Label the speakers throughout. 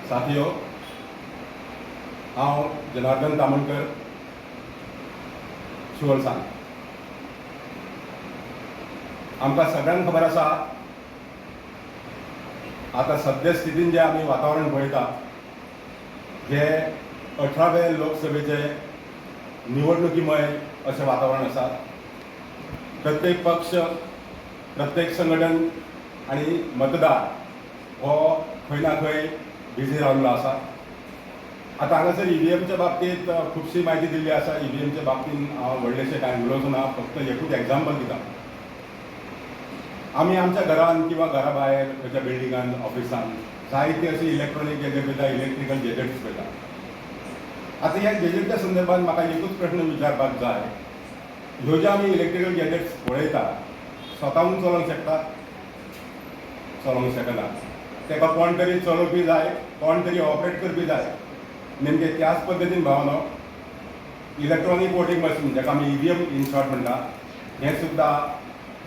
Speaker 1: साथियो, हांव जनार्दन तामणकर शिवलसाण। आमकां सगळ्यांक खबर आसा आतां सद्य स्थितीन जे आमी वातावरण पळयता हे 18वे लोकसभेचे निवडणुकीमय अशें वातावरण आसा। प्रत्येक पक्ष, प्रत्येक संघटन आनी मतदार हो खंय ना खंय बिजी राविल्लो आसा। आतां हांगासर ईव्हीएमच्या बाबतींत खुबशी म्हायती दिल्ली आसा। ईव्हीएमच्या बाबतींत हांव व्हडलेशें कांय उलोवचो ना, फक्त एकूच एग्जाम्पल दिता। आमी आमच्या घरान किंवा घरा भायर खंयच्या बिल्डिंगान, ऑफिसान जायती अशी इलेक्ट्रॉनीक गॅजेट पळयता, इलेक्ट्रिकल गॅजेट्स पळयता। आतां ह्या गॅजेटच्या संदर्भात म्हाका एकूच प्रश्न विचारपाक जाय, ह्यो जे आमी इलेक्ट्रिकल गॅजेट्स पळयता स्वताहून चलोवंक शकता? चलोवंक शकना। ताका कोण तरी चलोवपी जाय, कोण तरी ऑपरेट करपी जाय। नेमके त्याच पद्दतीन भावनो इलेक्ट्रॉनीक वोटींग मशीन, जाका आमी ईव्हीएम इन शॉर्ट म्हणटा, हें सुद्दां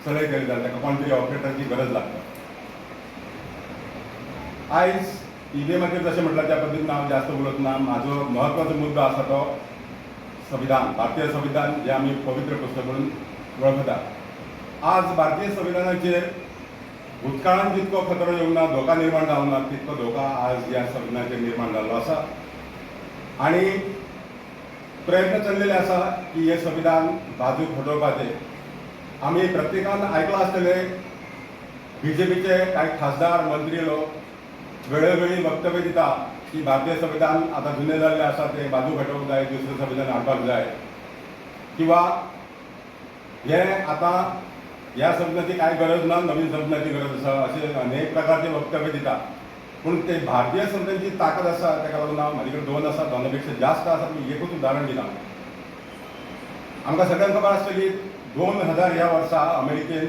Speaker 1: चलयतले जाल्यार ताका कोण तरी ऑपरेटराची गरज लागता। आयज ईव्हीएमाचेर जशें म्हटलां त्या पद्दतीन हांव जास्त उलयत ना। म्हाजो म्हत्वाचो मुद्दो आसा तो संविधान, भारतीय संविधान, जें आमी पवित्र पुस्तक म्हणून वळखता। आज भारतीय संविधानाचेर भूतकाळांत जितको खतरो येवंक ना, धोका निर्माण जावंक ना, तितको धोका आज ह्या संविधानाचेर निर्माण जाल्लो आसा। आनी प्रयत्न चल्लेले आसा की हें संविधान बाजूक हटोवपाचे। आमी प्रत्येकान आयकलां आसतलें बीजेपीचे कांय खासदार, मंत्री लोक वेळोवेळी वक्तव्य दिता की भारतीय संविधान आतां जुने जाल्लें आसा, तें बाजूक हटोवंक जाय, दुसरें संविधान हाडपाक जाय, किंवा हें आतां ह्या संविधानाची कांय गरज ना, नवीन संविधानाची गरज आसा, अशें अनेक प्रकारचे वक्तव्य दिता। पूण ते भारतीय संविधानाची ताकद आसा, ताका लागून हांव म्हाजे कडेन दोन आसा, दोनां पेक्षा जास्त आसा, पूण एकूच उदाहरण दिलां। आमकां सगळ्यांक खबर आसतली 2000 ह्या वर्सा अमेरिकेन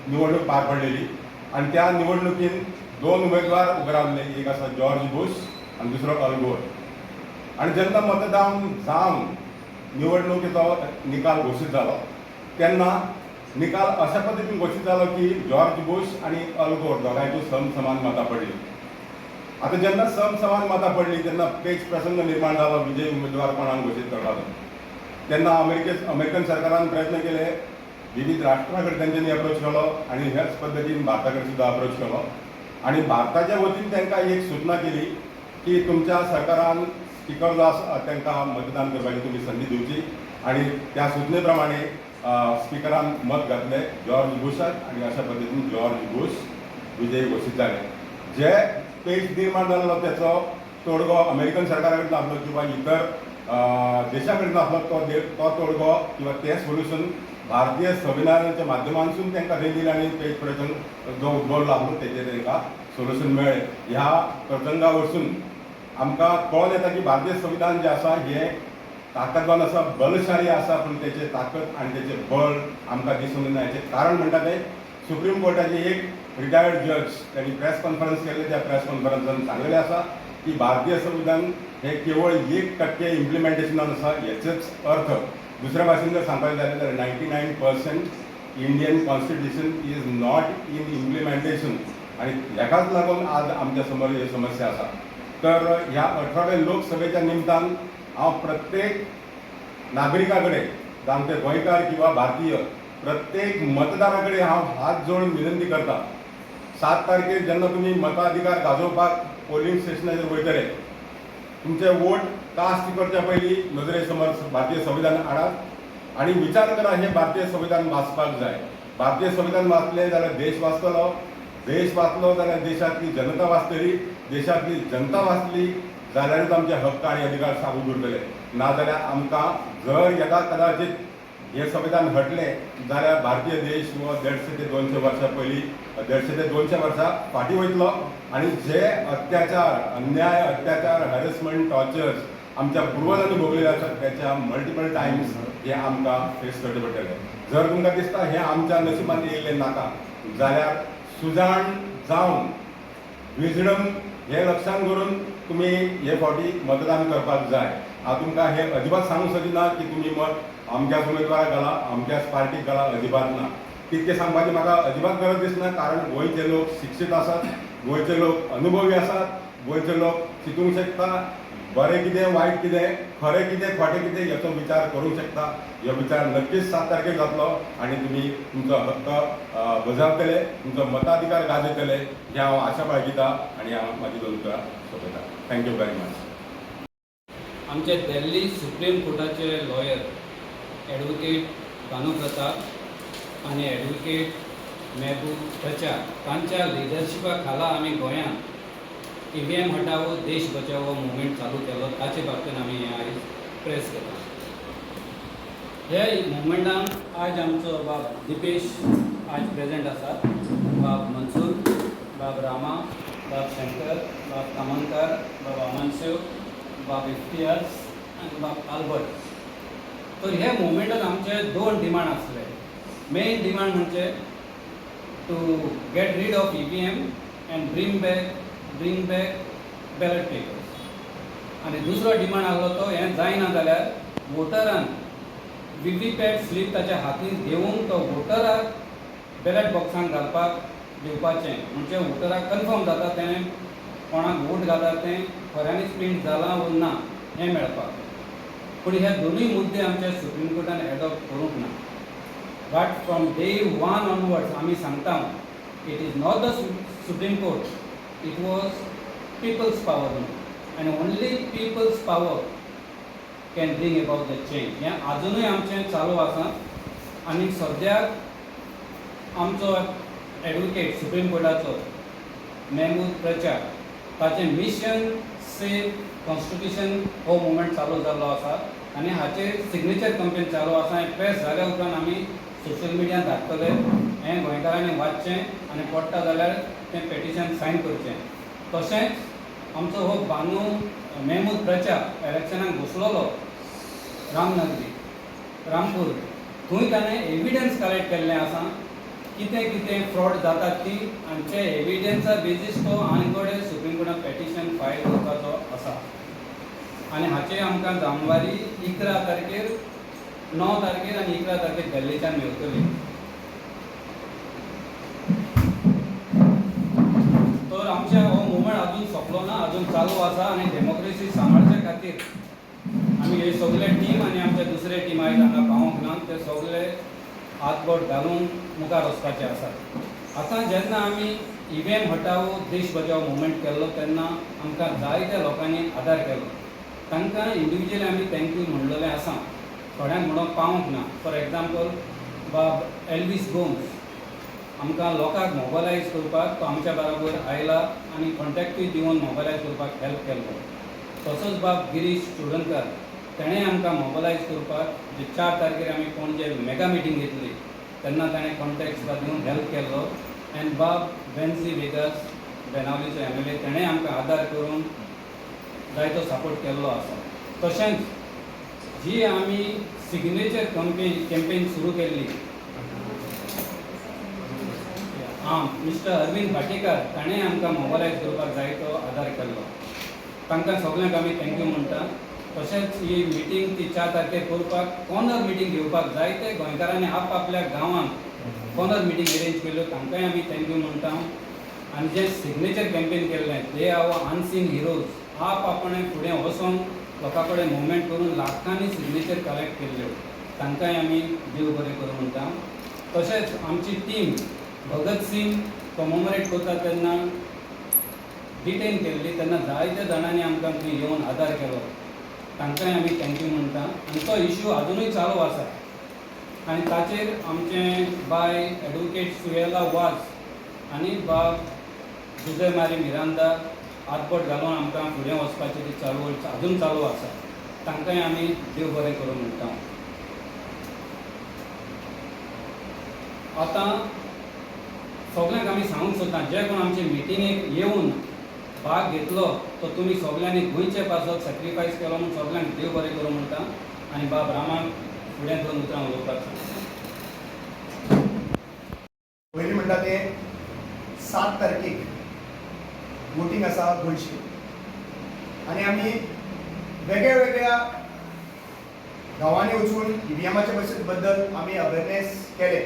Speaker 1: निवडणूक पार पडलेली आनी त्या निवडणुकीन दोन उमेदवार उबे रावल्ले, एक आसा जॉर्ज बुश आनी दुसरो अल गोर। आनी जेन्ना मतदान जावन निवडणुकीचो निकाल घोशीत जालो तेन्ना निकाल अशा पद्दतीन घोशीत जालो की जॉर्ज बुश आनी अल गोर दोगांयकूय समसमान मतां पडली। आतां जेन्ना समसमान मतां पडली तेन्ना पेच प्रसंग निर्माण जालो विजयी उमेदवार कोणाक घोशीत करपाचो। तेन्ना अमेरिकन सरकारान प्रयत्न केले, विविध राष्ट्रां कडेन तेंच्यांनी अप्रोच केलो आनी ह्याच पद्दतीन भारता कडेन सुद्दां अप्रोच केलो। आनी भारताच्या वतीन तांकां एक सूचना केली की तुमच्या सरकारान स्पिकर जो आसा तांकां मतदान करपाची तुमी संदी दिवची। आनी त्या सुचने प्रमाणे स्पिकरान मत घातलें जॉर्ज बुशाक आनी अशा पद्दतीन जॉर्ज बुश विजयी घोशीत जाले। जे पेच निर्माण जाल्लो त्याचो तोडगो अमेरिकन सरकारा कडेन आसलो किंवा इतर देशा कडेन आसलो, तो तोडगो किंवा तें सोल्युशन भारतीय संविधानाच्या माध्यमांतसून तांकां दिलें आनी पेच प्रसंग जो उद्भवलो आसलो तेजेर तांकां सोल्युशन मेळ्ळें। ह्या प्रसंगा वरसून आमकां कळोन येता की भारतीय संविधान जें आसा हें ताकदवान आसा, बलशाली आसा, पूण तेचे ताकद आनी तेचें बळ आमकां दिसून येना। हेचें कारण म्हणटा तें सुप्रीम कोर्टाचे एक रिटायर्ड जज त्यांनी प्रेस कॉन्फरन्स केले, त्या प्रेस कॉन्फरन्सान सांगलेलें आसा की भारतीय संविधान हे केवळ 1% इम्प्लिमेंटेशनान आसा। हेचोच अर्थ दुसऱ्या भाशेन जर सांगपाचें जालें जाल्यार 99% Indian constitution is not in implementation. आनी हेकाच लागून आज आमच्या समोर ही समस्या आसा। तर ह्या 18व्या लोकसभेच्या निमतान हांव प्रत्येक नागरिका कडेन, जावं ते गोंयकार किंवा भारतीय, प्रत्येक मतदारा कडेन हांव हात जोडून विनंती करता, 7 तारखेर जेन्ना तुमी मताधिकार गाजोवपाक पोलिंग स्टेशनाचेर वयतले, तुमचे वोट कास्ट करच्या पयलीं नजरे समोर भारतीय संविधान हाडात आनी विचार करा, हे भारतीय संविधान वाचपाक जाय। भारतीय संविधान वाचलें जाल्यार देश वाचतलो, देश वाचलो जाल्यार देशांतली जनता वाचतली, देशांतली जनता वाचली जाल्यारूच आमचे हक्क आनी अधिकार सागून उरतले। नाजाल्यार आमकां जर येदा कदाचित हे संविधान हटलें जाल्यार भारतीय देश हो 150 ते 200 वर्सां पयलीं 150 ते 200 वर्सां फाटीं वयतलो आनी जे अत्याचार, अन्याय, अत्याचार, हॅरेसमेंट, टॉर्चर्स आमच्या पुर्वजांनी भोगलेले आसात त्याच्या मल्टिपल टायम्स हे आमकां फेस करचें पडटलें। जर तुमकां दिसता हें आमच्या नशिबान येयल्लें नाका जाल्यार सुजाण जावन विजडम हे लक्षांत करून तुमी हे फावटी मतदान करपाक जाय। हांव तुमकां हे अजिबात सांगूंक सोदिना की तुमी मत अमक्याच उमेदवाराक घाला, अमक्याच पार्टीक घाला, अजिबात ना। तितकें सांगपाची म्हाका अजिबात गरज दिसना, कारण गोंयचे लोक शिक्षीत आसात, गोंयचे लोक अनुभवी आसात गोंयचे लोक चिंतूंक शकता बरें कितें वायट कितें खरें कितें खोटें कितें हेचो विचार करूंक शकता. हो विचार नक्कीच 7 तारखेक जातलो आनी तुमी तुमचो हक्क बजावतले, तुमचो मताधिकार गाजयतले हे हांव आशा बाळगितां आनी हांव म्हाजी 2 उतरां सोंपयतां. Thank you very much.
Speaker 2: आमचे दिल्ली सुप्रीम कोर्टाचे लॉयर ॲडवोकेट भानू प्रताप आनी ॲडवोकेट महबूब प्रचार तांच्या लिडरशिपा खाला आमी गोंयांत EVM हटावो देश बचावो मुवमेंट चालू केलो. ताचे बाबतींत आमी हें आयज प्रेस केला. हे मुवमेंटान आज आमचो बाब दिपेश आज प्रेजेंट आसा, बाब मनसूर, बाब रामा, बाब शंकर, बाब कामनकार, बाब अमनशिव, बाब इफ्तियाज आनी बाब आल्बर्ट. तर हे मुवमेंटान आमचे 2 डिमांड आसले. मेन डिमांड म्हणजे to get rid of EVM and bring back ballot papers. आनी दुसरो डिमांड आसलो तो हें जायना जाल्यार वोटरांक VVPAT स्लीप ताच्या हातीन घेवन तो वोटराक बॅलेट बॉक्सान घालपाक दिवपाचें. म्हणजे वोटराक कन्फर्म जाता तेणें कोणाक वोट घाला तें खऱ्यांनीच प्रिंट जालां वो ना हें मेळपाक. पूण हे दोनूय मुद्दे आमच्या सुप्रीम कोर्टान एडॉप्ट करूंक ना. बट फ्रॉम डे 1 ऑनवर्ड्स आमी सांगता it is not the supreme court, it was people's power and only people's power can bring about the change. हें अजूनय आमचें चालू आसा आनी सद्याक आमचो ॲडवोकेट सुप्रीम कोर्टाचो महबूब प्रचार ताचें मिशन सेव कॉन्स्टिट्यूशन हो मुवमेंट चालू जाल्लो आसा आनी हाचेर सिग्नेचर कॅम्पेन चालू आसा. हें प्रेस जाल्या उपरांत आमी सोशल मिडियान धाडटले. हें गोंयकारांनी वाचचें आनी पडटा जाल्यार तें पेटिशन सायन करचें. तशेंच आमचो हो बानू महमूद प्रचार इलेक्शनाक घुसलोलो रामनगरी रामपूर, थंय ताणें एविडन्स कलेक्ट केल्लें आसा कितें कितें फ्रॉड जातात ती आनी ते एविडन्सा बेजीस तो आनी कडेन सुप्रीम कोर्टान पेटिशन फायल करपाचो आसा. आनी हाचें आमकां जानेवारी 11 तारखेर 9 तारखेर आनी 11 तारखेर दिल्लीच्यान मेळटली. तर आमच्या हो मुवमेंट अजून सोंपलो ना, अजून चालू आसा आनी डेमोक्रेसी सांबाळचे खातीर आमी हे सगळे टीम आनी आमचे दुसरे टीम आयज हांगा पावूंक ना, ते सगळे हातबोट घालून मुखार वचपाचे आसात. आतां जेन्ना आमी EVM हटावो देश बचाव मुवमेंट केल्लो तेन्ना आमकां जायत्या लोकांनी आदार केलो. तांकां इंडिविज्युअली आमी थँक्यू म्हणलेलें आसा, थोड्यांक म्हणून पावूंक ना. फॉर एग्जाम्पल बाब एल्विस गोम्स आमकां लोकांक मोबायलायज करपाक तो आमच्या बरोबर आयला आनी कॉन्टॅक्टूय दिवन मोबायलायज करपाक हेल्प केल्लो. तसोच बाब गिरीश चोडणकर तेणें आमकां मोबायलायज करपाक जे 4 तारखेर आमी पणजे मेगा मिटींग घेतली तेन्ना ताणें कॉन्टॅक्ट सुद्दां दिवन हेल्प केल्लो. एंड बाब बेन्सी वेगस बेनावलीचो MLA तेणें आमकां आदार करून जायतो सपोर्ट केल्लो आसा. तशेंच जी आमी सिग्नेचर कॅम्पेन सुरू केल्ली मिस्टर अरविंद भाटेकार ताणें आमकां मोबायलायज करपाक जायतो आदार केल्लो. तांकां सगळ्यांक आमी थँक्यू म्हणटा. तशेंच ही मिटींग ती 4 तारखेर करपाक कॉर्नर मिटींग घेवपाक जायते गोंयकारांनी आपल्या गांवांत कॉर्नर मिटींग अरेंज केल्यो तांकांय आमी थँक्यू म्हणटा. आनी जे सिग्नेचर कॅम्पेन केल्लें ते आवर अनसीन हिरोज आपणें फुडें वचून लोकां कडेन मुवमेंट करून लाखांनी सिग्नेचर कलेक्ट केल्ल्यो तांकांय आमी देव बरें करूं म्हणटा. तशेंच आमची टीम भगत सिंग कॉमोमरेट करता तेन्ना डिटेन केल्ली तेन्ना जायत्या जाणांनी आमकां थंय येवन आदार केलो तांकांय आमी थँक्यू म्हणटा. आनी तो इश्यू अजुनूय चालू आसा आनी ताचेर आमचे बाय ॲडवोकेट सुयेला वाज आनी बाब जुजे मारी मिरांदा हातबोट घालून आमकां फुडें वचपाची ती चळवळ अजून चालू आसा. तांकांय आमी देव बरें करूं म्हणटा. आतां सगळ्यांक आमी सांगूंक सोदता जे कोण आमचे मिटिंगेक येवन भाग घेतलो तो तुमी सगळ्यांनी गोंयचे पासत सॅक्रिफायस केलो म्हूण सगळ्यांक देव बरें करूं म्हणटा. आनी बाब रामाक फुडें 2 उतरां उलोवपाक सांगता.
Speaker 3: पयलीं म्हणटा तें 7 तारखेक वोटींग आसा गोंयची आनी आमी वेगळ्या वेगळ्या गांवांनी वचून EVMाच्या बद्दल आमी अवेरनेस केले.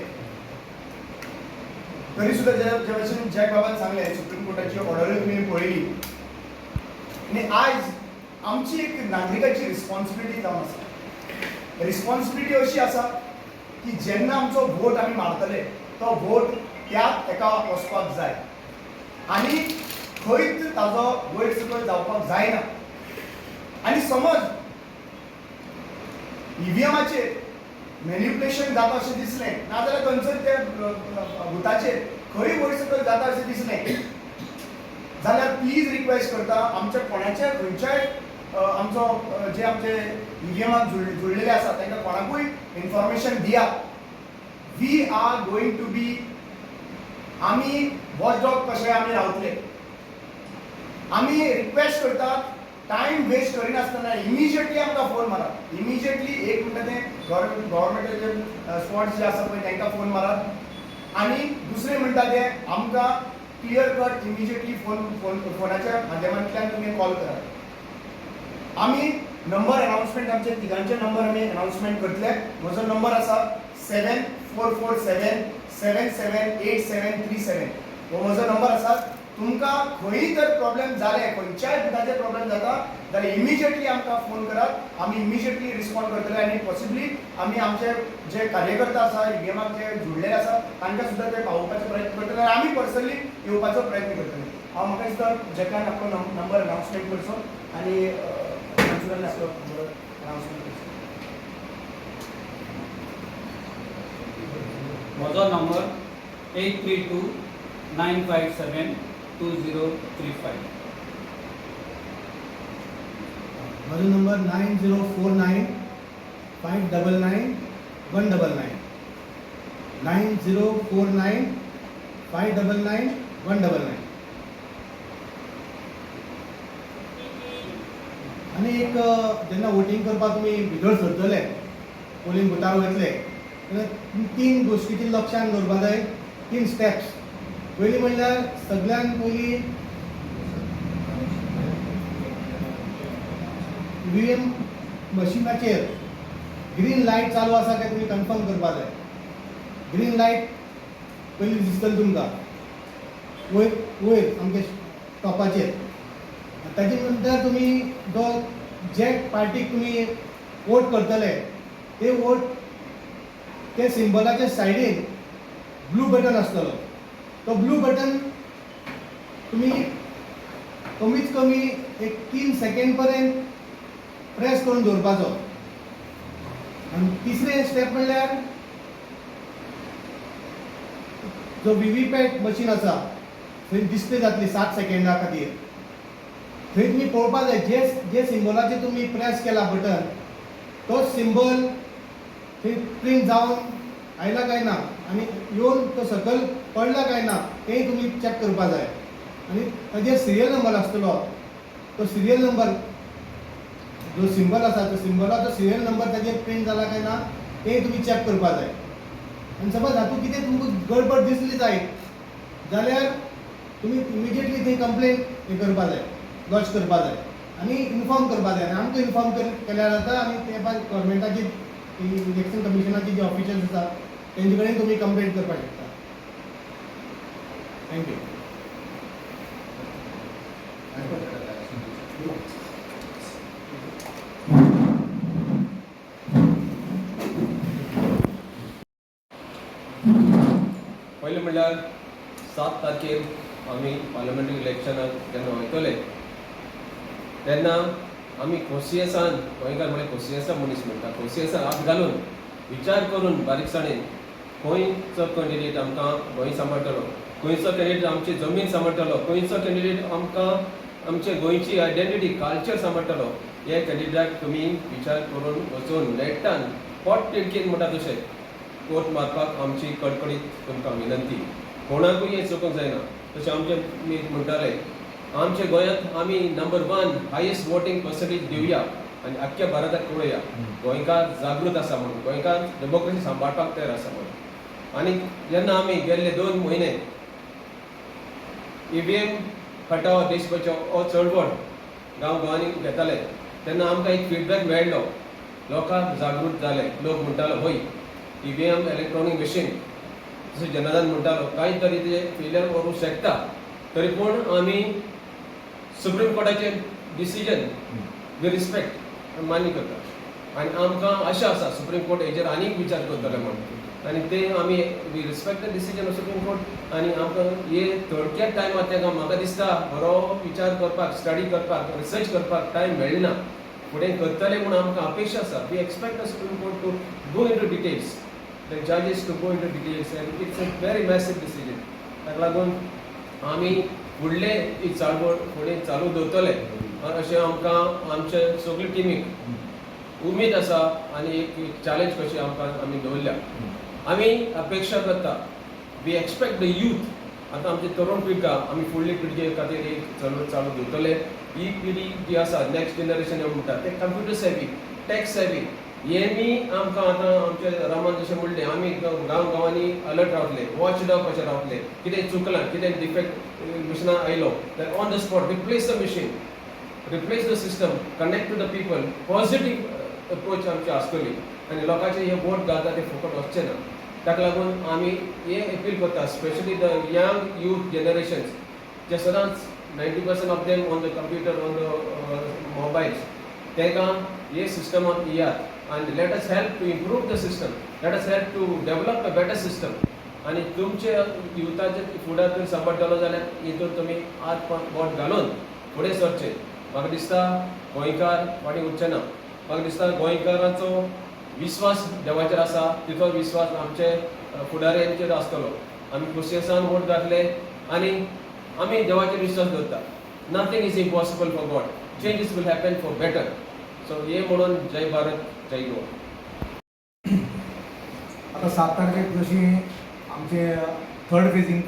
Speaker 3: तरी सुद्दां जे भशेन जॅक बाबान सांगलें सुप्रीम कोर्टाची ऑर्डरूय तुमी पळयली आनी आयज आमची एक नागरिकाची रिस्पॉन्सिबिलिटी जावन आसा. रिस्पॉन्सिबिलिटी अशी आसा की जेन्ना आमचो वोट आमी मारतले तो वोट त्याच एका वचपाक जाय आनी खंयच ताजो वयर सकयल जावपाक जायना. आनी समज ईव्हीएमाचेर मॅन्युप्युलेशन जाता अशें दिसलें नाजाल्यार खंयसर त्या बुथाचेर खंय वयर सकयल जाता अशें दिसलें जाल्यार प्लीज रिक्वेस्ट करता आमच्या कोणाच्या खंयच्याय आमचो जे आमचे ईव्हीएमाक जुळलेले आसा तांकां कोणाकूय इन्फॉर्मेशन दियात. We R going to be आमी वॉचडॉग कशे आमी रावतले. आमी रिक्वेस्ट करतात टायम वेस्ट करिनासतना इमिजिएटली आमकां फोन मारात. इमिजिएटली एक म्हणटा तें गव्हर्मेंटाचे स्पॉट्स जे आसा पळय तांकां फोन मारात आनी दुसरें म्हणटा तें आमकां क्लियर कट इमिजिएटली फोनाच्या माध्यमांतल्यान तुमी कॉल करात. आमी नंबर अनाउन्समेंट आमचे तिगांचे नंबर आमी अनाउन्समेंट करतले. म्हजो नंबर आसा 7447 778737. हो म्हजो नंबर आसा. तुमकां खंयी जर प्रॉब्लेम जाले खंयच्याय बुथाचे प्रॉब्लेम जाता जाल्यार इमिजिएटली आमकां फोन करात. आमी इमिजिएटली रिस्पॉन्ड करतले आनी पॉसिबली आमी आमचे जे कार्यकर्ता आसा ईव्हीएमाक जे जुळलेले आसा तांकां सुद्दां ते पावोवपाचो प्रयत्न करतले आनी आमी पर्सनली येवपाचो प्रयत्न करतले. हांव म्हाका दिसता जेकान आपलो नंबर अनाउन्समेंट करचो आनी आपलो नंबर अनाउन्समेंट करचो.
Speaker 2: म्हजो नंबर 8329572035.
Speaker 4: माझा नंबर 9049 599 199 9049 599 199. आनी एक जेन्ना वोटींग करपाक तुमी भितर सरतले पोलिंग बुथार वतले तेन्ना 3 गोश्टीची लक्षांत दवरपाक जाय. 3 स्टेप्स. पयली म्हणल्यार सगळ्यान पयली ईव्हीएम मशिनाचेर ग्रीन लायट चालू आसा काय तुमी कन्फर्म करपाक जाय. ग्रीन लायट पयली दिसतली तुमकां वयर वयर आमच्या टॉपाचेर. ताचे नंतर तुमी जे पार्टीक तुमी वोट करतले ते वोट ते सिंबलाच्या सायडीन ब्लू बटन आसतलो. तो ब्लू बटन तुमी कमीत कमी एक 3 सेकंड पर्यंत प्रेस करून दवरपाचो. आनी तिसरें स्टेप म्हणल्यार जो व्हीव्हीपॅट मशीन आसा थंय डिस्प्ले जातली 7 सेकंडा खातीर. थंय तुमी पळोवपाक जाय जे सिंबलाचेर तुमी प्रेस केला बटन तो सिंबल थंय प्रिंट जावन आयला काय ना आनी येवन तो सकयल पडला काय ना तेंय तुमी चॅक करपाक जाय. आनी ताजेर सिरियल नंबर आसतलो. तो सिरियल नंबर जो सिंबल आसा तो सिंबलाचो सिरियल नंबर ताजेर प्रिंट जाला काय ना तेंय तुमी चॅक करपाक जाय. आनी सपोज हातूंत कितें तुमकां गडबड दिसली जायत जाल्यार तुमी इमिजिएटली थंय कंप्लेन करपाक जाय लॉज करपाक जाय आनी इन्फॉर्म करपाक जाय. आनी आमकां इन्फॉर्म केल्यार जाता आनी ते भायर गव्हर्मेंटाची इलेक्शन कमिशनाची जे ऑफिशियल्स आसा तेंचे कडेन तुमी कंप्लेंट करपाक शकता. थँक्यू.
Speaker 5: पयलें म्हणल्यार 7 तारखेर आमी पार्लमेंटरी इलेक्शनाक जेन्ना वयतले तेन्ना आमी खोशयेसान गोंयकार म्हळ्यार खोशयेसा मनीस म्हणटा खोशयेसान हात घालून विचार करून बारीकसाणेन खंयचो कॅन्डिडेट आमकां गोंय सांबाळटलो, खंयचो कॅन्डिडेट आमची जमीन सांबाळटलो, खंयचो कॅन्डिडेट आमकां आमचे गोंयची आयडेंटिटी कल्चर सांबाळटलो हे कॅन्डिडेटाक तुमी विचार करून वचून नेटान पोट तिडकीन म्हणटा तशें वोट मारपाक आमची कडकडीत तुमकां विनंती. कोणाकूय हें चुकूंक जायना. तशें आमचे म्हणटाले आमच्या गोंयांत आमी नंबर 1 हायेस्ट वोटींग पर्संटेज दिवया आनी आख्ख्या भारताक कळया गोंयकार जागृत आसा म्हणून, गोंयकार डेमोक्रेसी सांबाळपाक तयार आसा म्हणून. आनी जेन्ना आमी गेल्ले 2 म्हयने ईव्हीएम हटाव देश बचाव हो चळवळ गांवांनी घेताले तेन्ना आमकां एक फीडबॅक मेळ्ळो. लोकांक जागृत जाले. लोक म्हणटालो हय ईव्हीएम इलेक्ट्रॉनीक मशीन जशें जनार्दन म्हणटालो कांय तरी ते फेलियर करूंक शकता. तरी पूण आमी सुप्रीम कोर्टाचे डिसिजन वी रिस्पेक्ट मान्य करता आनी आमकां आशा आसा सुप्रीम कोर्ट हेजेर आनीक विचार करतले म्हणून आनी ते आमी we respect the decision of supreme court आनी आमकां हे थोडक्याच टायमार ताका म्हाका दिसता बरो विचार करपाक स्टडी करपाक रिसर्च करपाक टायम मेळना फुडें करतले म्हणून आमकां अपेक्षा आसा we expect the supreme court to go into details the जजीस to go into details and it's a very massive decision ताका लागून आमी फुडले ही चाळवळ फुडें चालू दवरतले अशें आमकां आमचे सगळे टिमीक उमेद आसा आनी एक चॅलेंज कशी आमकां आमी दवरल्या आमी अपेक्षा करता वी एक्सपेक्ट द यूथ आतां आमची तरुण पिळगा आमी फुडले पिळगे खातीर एक चळवळ चालू दवरतले ही पिढी जी आसा नेक्स्ट जनरेशन म्हणटा ते कंप्युटर सेवी टॅक सेवी हेमी आमकां आतां आमचे रामान जशें म्हणलें आमी गांवांनी अलर्ट रावतले वॉच डॉग कशें रावतले कितें चुकलां कितें डिफेक्ट मशिनां आयलो जाल्यार on the spot replace the machine replace the system connect to the people positive approach आमची आसतली आनी लोकांचे हे वोट घालता ते फुकट वचचे ना ताका लागून आमी हे अपील करता specially the young youth generations जे सदांच 90% of them on the computer on the mobiles तांकां हे सिस्टमाक येयात आनी let us help to improve the system let us help to develop a better system आनी तुमचे युथाचे फुडार जर सांबाळटलो जाल्यार हितून तुमी हात बोट घालून फुडें सरचे म्हाका दिसता गोंयकार फाटीं उरचे ना म्हाका दिसता गोंयकारांचो विश्वास देवाचेर आसा तिचो विश्वास आमचे फुडाऱ्यांचेर आसतलो आमी खोशयेसान वोट घातले आनी आमी देवाचेर विश्वास दवरता nothing is impossible for god changes will happen for better so हे म्हणून जय भारत जय गोवा
Speaker 6: आता 7 तारखेक जशी आमचे थर्ड फेजींग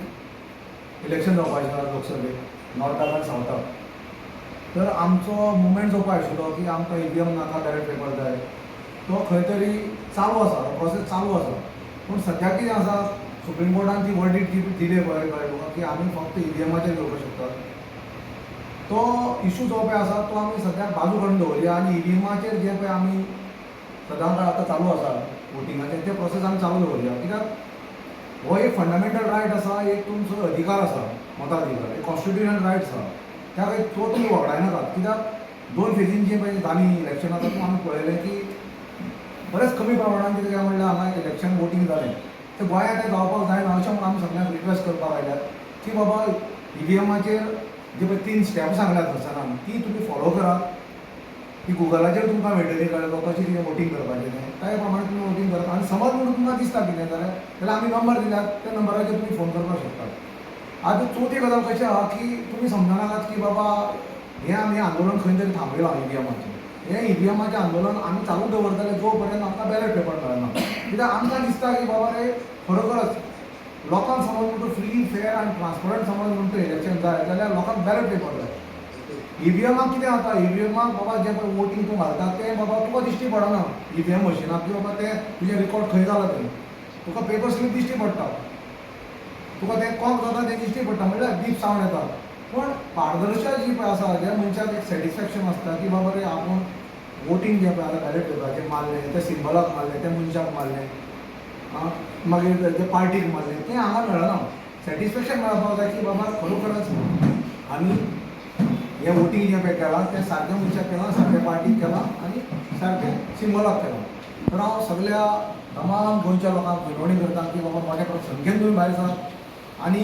Speaker 6: इलेक्शन जावपाचें आसा लोकसभेक नॉर्थाक आनी सावथाक तर आमचो मुवमेंट जावपाक आशिल्लो की आमकां ईव्हीएम नाका बॅलेट पेपर जाय तो खंय तरी चालू आसा प्रोसेस चालू आसा पूण सद्याक कितें आसा सुप्रीम कोर्टान ती वर्डीट दिले पळय की आमी फक्त ईव्हीएमाचेर घेवपाक शकतात तो इशू जो पळय आसा तो आमी सद्याक बाजू काडून दवरया आनी ईव्हीएमाचेर जे पळय आमी सदांच आतां चालू आसा वोटिंगाचेर ते प्रोसेस आमी चालू दवरया कित्याक हो एक फंडामेंटल रायट आसा एक तुमचो अधिकार आसा मताधिकार एक कॉन्स्टिट्युशनल रायट आसा त्या खातीर तो तुमी वगडायनाकात कित्याक 2 फेजीन जे पळय जाली इलेक्शनां तातूंत आमी पळयलें की बरेच कमी प्रमाणात कितें काय म्हणल्यार हांगा इलेक्शन वोटींग जालें तें गोंयांत तें जावपाक जायना अशें म्हणून आमी सगळ्यांक रिक्वेस्ट करपाक आयल्यात की बाबा ईव्हीएमाचेर जे पळय 3 स्टेप सांगल्यात हरसनान ती तुमी फॉलो करात ती गुगलाचेर तुमकां मेळटली कळ्ळें कशें कितें वोटींग करपाचें तें त्या प्रमाणे तुमी वोटींग करात आनी समज म्हणून तुमकां दिसता कितें जाल्यार आमी नंबर दिल्यात त्या नंबराचेर तुमी फोन करपाक शकतात आतां चवथी गजाल कशी आहा की तुमी समजनाकात की बाबा हें आमी आंदोलन खंय तरी थांबयलां ईव्हीएमाचें हें ईव्हीएमाचें आंदोलन आमी चालू दवरतले जो पर्यंत आमकां बॅलेट पेपर मेळना कित्याक आमकां दिसता की बाबा रे खरोखरच लोकांक समज म्हणटा फ्री फेर आनी ट्रान्सपरंट समज म्हणटा इलेक्शन जाय जाल्यार लोकांक बॅलेट पेपर जाय ईव्हीएमाक कितें जाता ईव्हीएमाक बाबा जे पळय वोटींग तूं घालता तें बाबा तुका दिश्टी पडना ईव्हीएम मशिनाक की बाबा तें तुजें रिकॉर्ड खंय जाला तें तुका पेपर स्लीप दिश्टी पडटा तुका तें कॉक जाता तें दिश्टी पडटा म्हणल्यार डीप सावंड येता पूण पारदर्शक जी पळय आसा ज्या मनशाक एक सॅटिस्फॅक्शन आसता की बाबा रे आपूण वोटींग जें पळय आतां बॅलेट पेपराचेर मारलें तें सिंबलाक मारलें त्या मनशाक मारलें मागीर ते पार्टीक मारलें तें हांगा मेळना सॅटिस्फॅक्शन मेळपाक जाय की बाबा खरोखरच आमी हें वोटींग जें पळय केलां तें सारकें मनशाक केलां सारकें पार्टीक केलां आनी सारकें सिंबलाक केलां तर हांव सगळ्या तमाम गोंयच्या लोकांक विनवणी करता की बाबा मोठ्या संख्येन तुमी भायर सरात आनी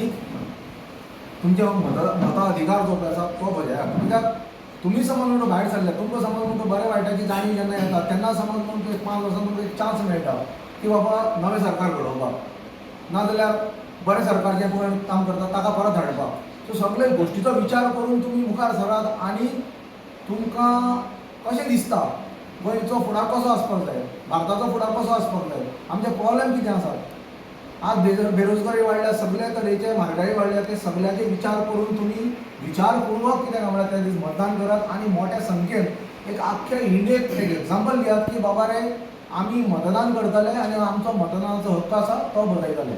Speaker 6: तुमचे मताधिकार जो पळय आसा तो बजायात कित्याक तुमी समज म्हणून भायर सरले तुमकां समज म्हणून बऱ्या वायटाची जाणीव जेन्ना येता तेन्ना समज म्हणून 5 वर्सां तुमकां एक चान्स मेळटा की बाबा नवें सरकार घडोवपाक नाजाल्यार बरें सरकार जें पळय काम करता ताका परत हाडपाक सो सगळे गोश्टीचो विचार करून तुमी मुखार सरात आनी तुमकां कशें दिसता गोंयचो फुडार कसो आसपाक जाय भारताचो फुडार कसो आसपाक जाय आमचे प्रॉब्लेम कितें आसात आज बेरोजगारी वाडल्या सगळे तरेचे म्हारगाई वाडल्या ते सगळ्याचे विचार करून तुमी विचारपूर्वक कितें काय म्हणल्यार त्या दीस मतदान करात आनी मोठ्या संख्येन एक आख्ख्या इंडियेक एक एग्जाम्पल घेयात की बाबा रे आमी मतदान करतले आनी आमचो मतदानाचो हक्क आसा तो बरयतले